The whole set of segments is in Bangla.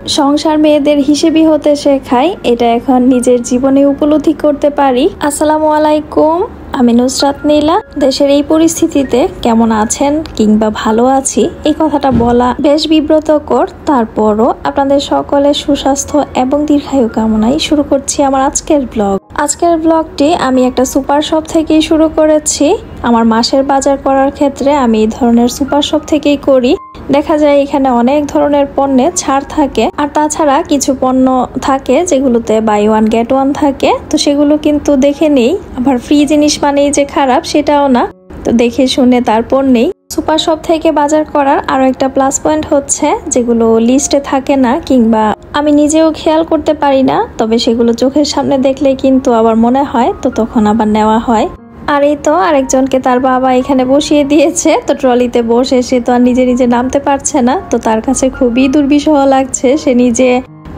সংসার মেয়েদের হিসেবে হতে শেখায়, এটা এখন নিজের জীবনে উপলব্ধি করতে পারি। আসসালামু আলাইকুম, আমি নুসরাত নীলা। দেশের এই পরিস্থিতিতে কেমন আছেন কিংবা ভালো আছি এই কথাটা বলা বেশ বিব্রতকর, তারপরও আপনাদের সকলের সুস্বাস্থ্য এবং দীর্ঘায়ু কামনায় শুরু করছি আমার আজকের ব্লগ। আজকের ব্লগটি আমি একটা সুপার শপ থেকেই শুরু করেছি। আমার মাসের বাজার করার ক্ষেত্রে আমি এই ধরনের সুপার শপ থেকেই করি। দেখা যায় এখানে অনেক ধরনের পণ্যে ছাড় থাকে, আর তাছাড়া কিছু পণ্য থাকে যেগুলোতে বাই ওয়ান গেট ওয়ান থাকে, তো সেগুলো কিন্তু দেখে নেই। আবার ফ্রি জিনিস মানেই যে খারাপ সেটাও না, তো দেখে শুনে তারপর নেই। সুপার শপ থেকে বাজার করার আরো একটা প্লাস পয়েন্ট হচ্ছে যেগুলো লিস্টে থাকে না কিংবা আমি নিজেও খেয়াল করতে পারি না, তবে সেগুলো চোখের সামনে দেখলে কিন্তু আবার মনে হয়, তো তখন আবার নেওয়া হয়। আর এই তো আরেকজনকে তার বাবা এখানে বসিয়ে দিয়েছে, তো ট্রলিতে বসে সে তো আর নিজে নিজে নামতে পারছে না, তো তার কাছে খুবই দুর্বিষহ লাগছে। সে নিজে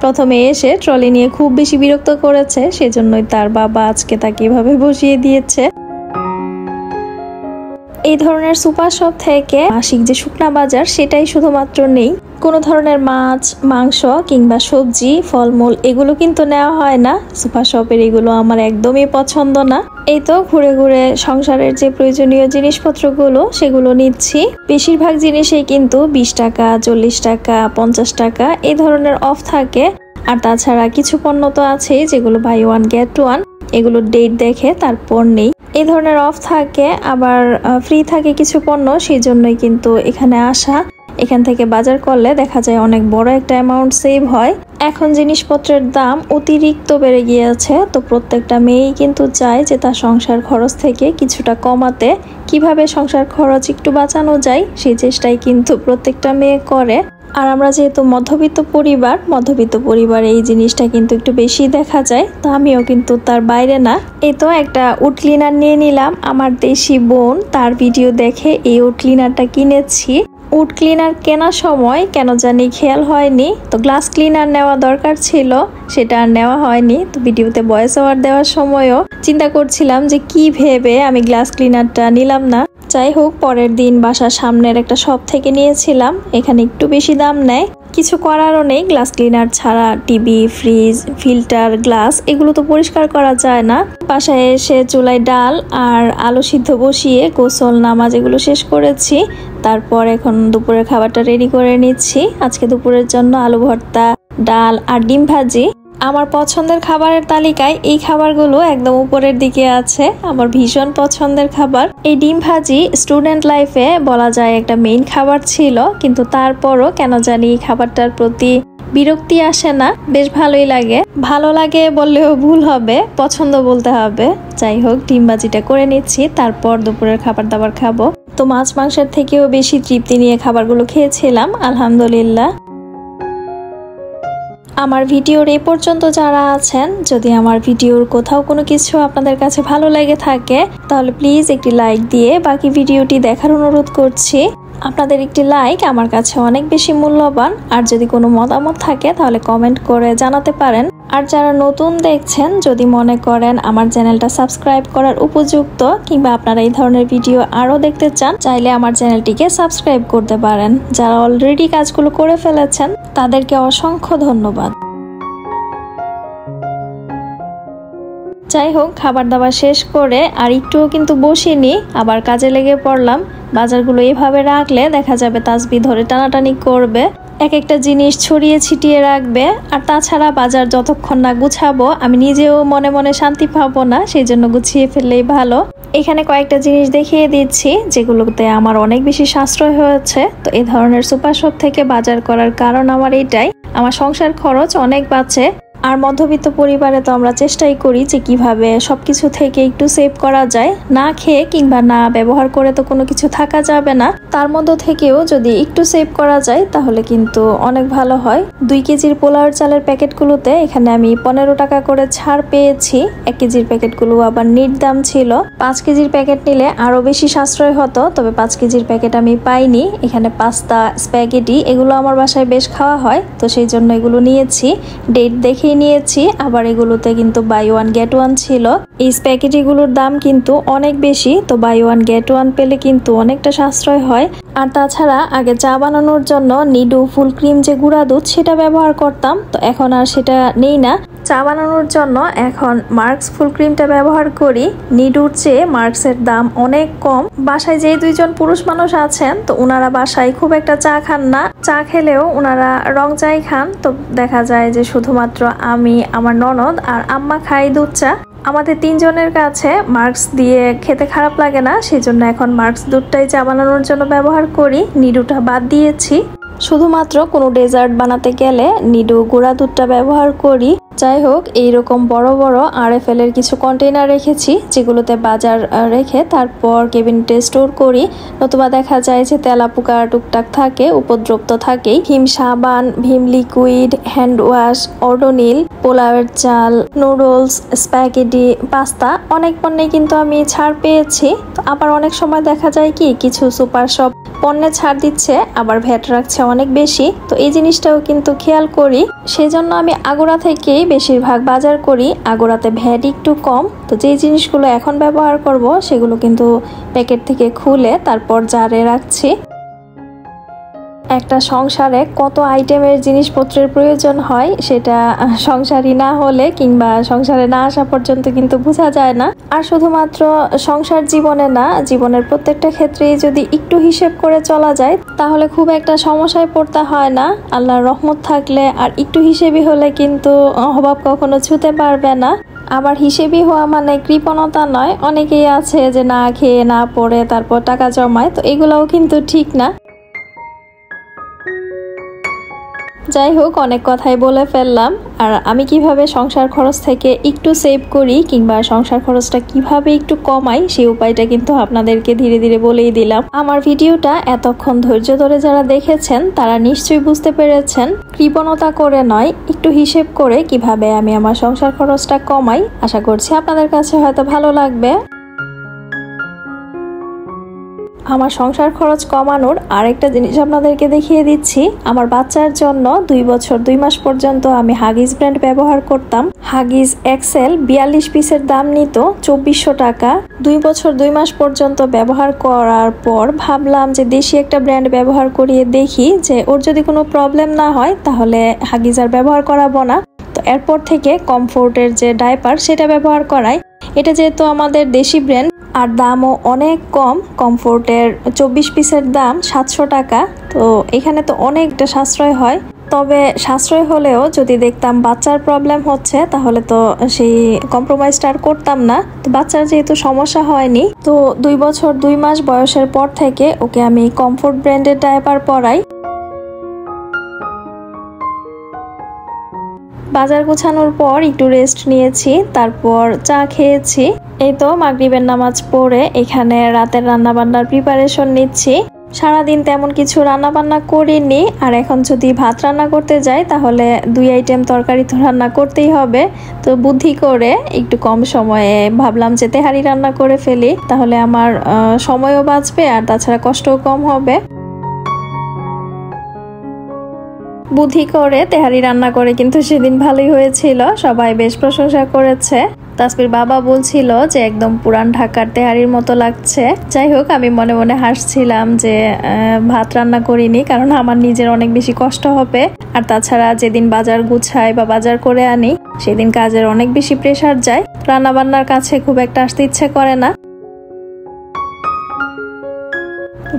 প্রথমে এসে ট্রলি নিয়ে খুব বেশি বিরক্ত করেছে, সেজন্যই তার বাবা আজকে তাকে এভাবে বসিয়ে দিয়েছে। এই ধরনের সুপার শপ থেকে মাসিক যে শুকনা বাজার সেটাই শুধুমাত্র নেই, কোনো ধরনের মাছ, মাংস কিংবা সবজি, ফলমূল এগুলো কিন্তু নেওয়া হয় না। সুপার শপের এগুলো আমার একদমই পছন্দ না। এই তো ঘুরে ঘুরে সংসারের যে প্রয়োজনীয় জিনিসপত্রগুলো সেগুলো নিচ্ছি। বেশিরভাগ জিনিসেই কিন্তু 20 টাকা, 40 টাকা, 50 টাকা এই ধরনের অফ থাকে। আর তাছাড়া কিছু পণ্য তো আছেই যেগুলো বাই ওয়ান গেট ওয়ান, এগুলো ডেট দেখে তারপর নেই, এই ধরনের অফ থাকে। আবার ফ্রি থাকে কিছু পণ্য, সেই জন্যই কিন্তু এখানে আসা। এখান থেকে বাজার করলে দেখা যায় অনেক বড় একটা অ্যামাউন্ট সেভ হয়। এখন জিনিসপত্রের দাম অতিরিক্ত বেড়ে গিয়েছে, তো প্রত্যেকটা মেয়েই কিন্তু চায় যে তার সংসার খরচ থেকে কিছুটা কমাতে। কিভাবে সংসার খরচ একটু বাঁচানো যায় সেই চেষ্টাই কিন্তু প্রত্যেকটা মেয়ে করে। আর আমরা যেহেতু মধ্যবিত্ত পরিবারে এই জিনিসটা কিন্তু একটু বেশি দেখা যায়, তো আমিও কিন্তু তার বাইরে না। এই তো একটা উড ক্লিনার নিয়ে নিলাম, আমার দেশি বোন তার ভিডিও দেখে এই উড ক্লিনারটা কিনেছি। উড ক্লিনার কেনার সময় কেন জানি খেয়াল হয়নি, তো গ্লাস ক্লিনার নেওয়া দরকার ছিল, সেটা আর নেওয়া হয়নি। তো ভিডিওতে ভয়েস ওভার দেওয়ার সময়ও চিন্তা করছিলাম যে কি ভেবে আমি গ্লাস ক্লিনারটা নিলাম না। যাই হোক, পরের দিন বাসার সামনের একটা শপ থেকে নিয়েছিলাম, এখানে একটু বেশি দাম নেয়, কিছু করারও নেই। গ্লাস ক্লিনার ছাড়া টিভি, ফ্রিজ, ফিল্টার, গ্লাস এগুলো তো পরিষ্কার করা যায় না। বাসায় এসে চুলায় ডাল আর আলু সিদ্ধ বসিয়ে গোসল নামাজ এগুলো শেষ করেছি। তারপর এখন দুপুরের খাবারটা রেডি করে নিচ্ছি। আজকে দুপুরের জন্য আলু ভর্তা, ডাল আর ডিম ভাজি। আমার পছন্দের খাবারের তালিকায় এই খাবারগুলো একদম উপরের দিকে আছে, আমার ভীষণ পছন্দের খাবার। এই ডিম ভাজি স্টুডেন্ট লাইফে বলা যায় একটা মেইন খাবার ছিল, কিন্তু তারপরও কেন জানি খাবারটার প্রতি বিরক্তি আসে না, বেশ ভালোই লাগে। ভালো লাগে বললেও ভুল হবে, পছন্দ বলতে হবে। যাই হোক, ডিম ভাজিটা করে নিচ্ছি, তারপর দুপুরের খাবার দাবার খাবো। তো মাছ মাংসের থেকেও বেশি তৃপ্তি নিয়ে খাবারগুলো খেয়েছিলাম, আলহামদুলিল্লাহ। আমার ভিডিওর এই পর্যন্ত যারা আছেন, যদি আমার ভিডিওর কোথাও কোনো কিছু আপনাদের কাছে ভালো লেগে থাকে তাহলে প্লিজ একটি লাইক দিয়ে বাকি ভিডিওটি দেখার অনুরোধ করছি। আপনাদের একটি লাইক আমার কাছে অনেক বেশি মূল্যবান। আর যদি কোনো মতামত থাকে তাহলে কমেন্ট করে জানাতে পারেন। আর যারা নতুন দেখছেন, যদি মনে করেন আমার চ্যানেলটা সাবস্ক্রাইব করার উপযুক্ত কিংবা আপনারা এই ধরনের ভিডিও আরও দেখতে চান, চাইলে আমার চ্যানেলটিকে সাবস্ক্রাইব করতে পারেন। যারা অলরেডি কাজগুলো করে ফেলেছেন তাদেরকে অসংখ্য ধন্যবাদ। যাই হোক, খাবার দাবার শেষ করে আর একটুও কিন্তু বসিনি, আবার কাজে লেগে পড়লাম। বাজারগুলো এভাবে রাখলে দেখা যাবে তাসবি ধরে টানাটানি করবে, এক একটা জিনিস ছড়িয়ে ছিটিয়ে রাখবে। আর তাছাড়া বাজার যতক্ষণ না গুছাবো আমি নিজেও মনে মনে শান্তি পাবো না, সেই জন্য গুছিয়ে ফেললেই ভালো। এখানে কয়েকটা জিনিস দেখিয়ে দিচ্ছি যেগুলোতে আমার অনেক বেশি সাশ্রয় হয়েছে। তো এই ধরনের সুপার শপ থেকে বাজার করার কারণ আমার এইটাই, আমার সংসার খরচ অনেক বাঁচে। আর মধ্যবিত্ত পরিবারে তো আমরা চেষ্টাই করি যে কিভাবে সবকিছু থেকে একটু সেভ করা যায়। না খেয়ে কিংবা না ব্যবহার করে তো কোনো কিছু থাকা যাবে না, তার মধ্যে থেকেও যদি একটু সেভ করা যায় তাহলে কিন্তু অনেক ভালো হয়। 2 কেজির পোলাওর চালের প্যাকেটগুলোতে এখানে আমি 15 টাকা করে ছাড় পেয়েছি। 1 কেজির প্যাকেটগুলো আবার নিট দাম ছিল। 5 কেজির প্যাকেট নিলে আরো বেশি সাশ্রয় হতো, তবে 5 কেজির প্যাকেট আমি পাইনি। এখানে পাস্তা, স্প্যাগেটি এগুলো আমার বাসায় বেশ খাওয়া হয়, তো সেই জন্য এগুলো নিয়েছি। ডেট দেখে নিয়ে নিয়েছি। আবার এগুলোতে কিন্তু বাই ওয়ান গেট ওয়ান ছিল। এই স্প্যাগেটিগুলোর দাম কিন্তু অনেক বেশি, তো বাই ওয়ান গেট ওয়ান পেলে কিন্তু অনেকটা সাশ্রয় হয়। আর তাছাড়া আগে চা বানানোর জন্য নিডু ফুল ক্রিম যে গুঁড়া দুধ সেটা ব্যবহার করতাম, তো এখন আর সেটা নেই না। চা বানানোর জন্য এখন মার্কস ফুল ক্রিমটা ব্যবহার করি। নিডুর চেয়ে মার্কসের দাম অনেক কম। বাসায় যে দুইজন পুরুষ মানুষ আছেন, তো ওনারা বাসায় খুব একটা চা খান না। চা খেলেও ওনারা রং চাই খান। তো দেখা যায় যে শুধুমাত্র আমি, আমার ননদ আর আম্মা খাই দুধ চা। আমাদের তিনজনের কাছে মার্কস দিয়ে খেতে খারাপ লাগে না, সেজন্য এখন মার্কস দুধটাই চা বানানোর জন্য ব্যবহার করি। নিডুটা বাদ দিয়েছি। শুধুমাত্র কোনো ডেজার্ট বানাতে গেলে নিডু গুঁড়া দুধটা ব্যবহার করি। যাই হোক, এইরকম বড় বড় RFL এর কিছু কন্টেইনার রেখেছি, যেগুলোতে বাজার রেখে তারপর কেবিনেটে স্টোর করি। নতুবা দেখা যায় যে তেলাপোকা টুকটাক থাকে, উপদ্রব তো থাকেই। ভীম সাবান, Bhim liquid, hand wash, Odonil, পোলাওয়ের চাল, নুডলস, স্প্যাগেটি, পাস্তা অনেক পণ্যে কিন্তু আমি ছাড় পেয়েছি। তো আবার অনেক সময় দেখা যায় কি কিছু সুপার শপ পণ্যে ছাড় দিচ্ছে, আবার ভ্যাট রাখছে অনেক বেশি। তো এই জিনিসটাও কিন্তু খেয়াল করি। সেজন্য আমি আগুরা থেকেই বেশিরভাগ বাজার করি। আগুরাতে ভ্যাট একটু কম। তো যেই জিনিসগুলো এখন ব্যবহার করব সেগুলো কিন্তু প্যাকেট থেকে খুলে তারপর জারে রাখছি। একটা সংসারে কত আইটেমের জিনিসপত্রের প্রয়োজন হয় সেটা সংসারী না হলে কিংবা সংসারে না আসা পর্যন্ত কিন্তু বোঝা যায় না। আর শুধুমাত্র সংসার জীবনে না, জীবনের প্রত্যেকটা ক্ষেত্রেই যদি একটু হিসেব করে চলা যায় তাহলে খুব একটা সমস্যায় পড়তে হয় না। আল্লাহর রহমত থাকলে আর একটু হিসেবই হলে কিন্তু অভাব কখনো ছুঁতে পারবে না। আবার হিসেবই হওয়া মানে কৃপণতা নয়। অনেকেই আছে যে না খেয়ে না পড়ে তারপর টাকা জমায়, তো এগুলোও কিন্তু ঠিক না। যাই হোক, অনেক কথাই বলে ফেললাম। আর আমি কিভাবে সংসার খরচ থেকে একটু সেভ করি কিংবা সংসার খরচটা কিভাবে একটু কমাই সেই উপায়টা কিন্তু আপনাদেরকে ধীরে ধীরে বলেই দিলাম। আমার ভিডিওটা এতক্ষণ ধৈর্য ধরে যারা দেখেছেন তারা নিশ্চয়ই বুঝতে পেরেছেন কৃপণতা করে নয়, একটু হিসেব করে কিভাবে আমি আমার সংসার খরচটা কমাই। আশা করছি আপনাদের কাছে হয়তো ভালো লাগবে। আমার সংসার খরচ কমানোর আরেকটা জিনিস আপনাদেরকে দেখিয়ে দিচ্ছি। আমার বাচ্চার জন্য 2 বছর 2 মাস পর্যন্ত আমি হাগিস ব্র্যান্ড ব্যবহার করতাম। হাগিস এক্সেল 42 পিসের দাম নিত 2400 টাকা। 2 বছর 2 মাস পর্যন্ত ব্যবহার করার পর ভাবলাম যে দেশি একটা ব্র্যান্ড ব্যবহার করিয়ে দেখি, যে ওর যদি কোনো প্রবলেম না হয় তাহলে হাগিস আর ব্যবহার করাবো না। তো এরপর থেকে কমফোর্টের যে ডাইপার সেটা ব্যবহার করাই। এটা যেহেতু আমাদের দেশি ব্র্যান্ড আর দামও অনেক কম। কমফোর্টের 24 পিসের দাম 700 টাকা। তো এখানে তো অনেকটা সাশ্রয় হয়। তবে সাশ্রয় হলেও যদি দেখতাম বাচ্চার প্রবলেম হচ্ছে তাহলে তো সেই কম্প্রোমাইজটা আর করতাম না। তো বাচ্চার যেহেতু সমস্যা হয়নি, তো 2 বছর 2 মাস বয়সের পর থেকে ওকে আমি কমফোর্ট ব্র্যান্ডের ডাইপার পরাই। বাজার গোছানোর পর একটু রেস্ট নিয়েছি, তারপর চা খেয়েছি। এই তো মাগরিবের নামাজ পড়ে এখানে রাতের রান্নাবান্নার প্রিপারেশন নিচ্ছি। সারাদিন তেমন কিছু রান্নাবান্না করিনি, আর এখন যদি ভাত রান্না করতে যাই তাহলে 2 আইটেম তরকারি তো রান্না করতেই হবে। তো বুদ্ধি করে একটু কম সময়ে ভাবলাম যে তেহারি রান্না করে ফেলি, তাহলে আমার সময়ও বাঁচবে আর তাছাড়া কষ্টও কম হবে। বুদ্ধি করে তেহারি রান্না করে কিন্তু সেদিন ভালোই হয়েছিল, সবাই বেশ প্রশংসা করেছে। তাসবির বাবা বলছিল যে একদম পুরান ঢাকার তেহারির মতো লাগছে। যাই হোক, আমি মনে মনে হাসছিলাম যে ভাত রান্না করিনি, কারণ আমার নিজের অনেক বেশি কষ্ট হবে। আর তাছাড়া যেদিন বাজার গুছাই বা বাজার করে আনি সেদিন কাজের অনেক বেশি প্রেসার যায়, রান্না বান্নার কাছে খুব একটা আসতে ইচ্ছে করে না।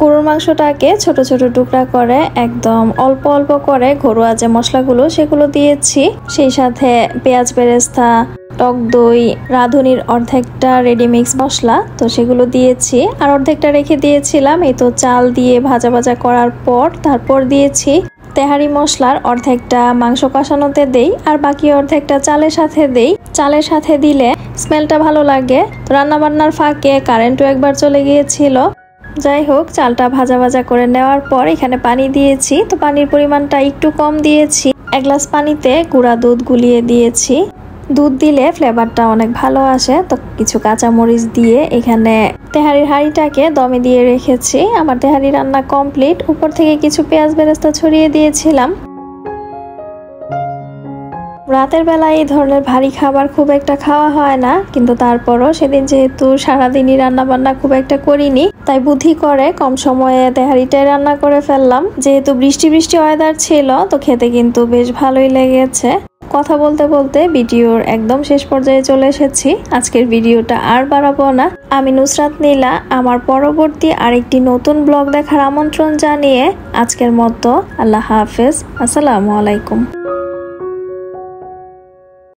গরুর মাংসটাকে ছোট ছোট টুকরা করে একদম অল্প অল্প করে ঘরোয়া যে মশলাগুলো সেগুলো দিয়েছি, সেই সাথে পেঁয়াজ বেরেস্তা, টক দই, রাঁধুনির অর্ধেকটা রেডিমিক্স মশলা, তো সেগুলো দিয়েছি। আর অর্ধেকটা রেখে দিয়েছিলাম। এই তো চাল দিয়ে ভাজা ভাজা করার পর তারপর দিয়েছি তেহারি মশলার অর্ধেকটা মাংস কষানোতে দেই, আর বাকি অর্ধেকটা চালের সাথে দেই। চালের সাথে দিলে স্মেলটা ভালো লাগে। রান্না বান্নার ফাঁকে কারেন্টও একবার চলে গিয়েছিল। যাই হোক, চালটা ভাজা ভাজা করে নেওয়ার পর এখানে পানি দিয়েছি। তো পানির পরিমাণটা একটু কম দিয়েছি। 1 গ্লাস পানিতে গুঁড়া দুধ গুলিয়ে দিয়েছি। দুধ দিলে ফ্লেভারটা অনেক ভালো আসে। তো কিছু কাঁচামরিচ দিয়ে এখানে তেহারির হাঁড়িটাকে দমে দিয়ে রেখেছি। আমার তেহারি রান্না কমপ্লিট। উপর থেকে কিছু পেঁয়াজ বেরেস্তা ছড়িয়ে দিয়েছিলাম। রাতের বেলা এই ধরনের ভারী খাবার খুব একটা খাওয়া হয় না, কিন্তু তারপরও সেদিন যেহেতু সারাদিনই রান্না বান্না খুব একটা করিনি, তাই বুদ্ধি করে কম সময়ে তেহারিটাই রান্না করে ফেললাম। যেহেতু বৃষ্টি বৃষ্টি ওয়েদার ছিল, তো খেতে কিন্তু বেশ ভালোই লেগেছে। কথা বলতে বলতে ভিডিওর একদম শেষ পর্যায়ে চলে এসেছি। আজকের ভিডিওটা আর বাড়াবো না। আমি নুসরাত নীলা। আমার পরবর্তী আরেকটি নতুন ব্লগ দেখার আমন্ত্রণ জানিয়ে আজকের মতো আল্লাহ হাফেজ। আসসালামু আলাইকুম।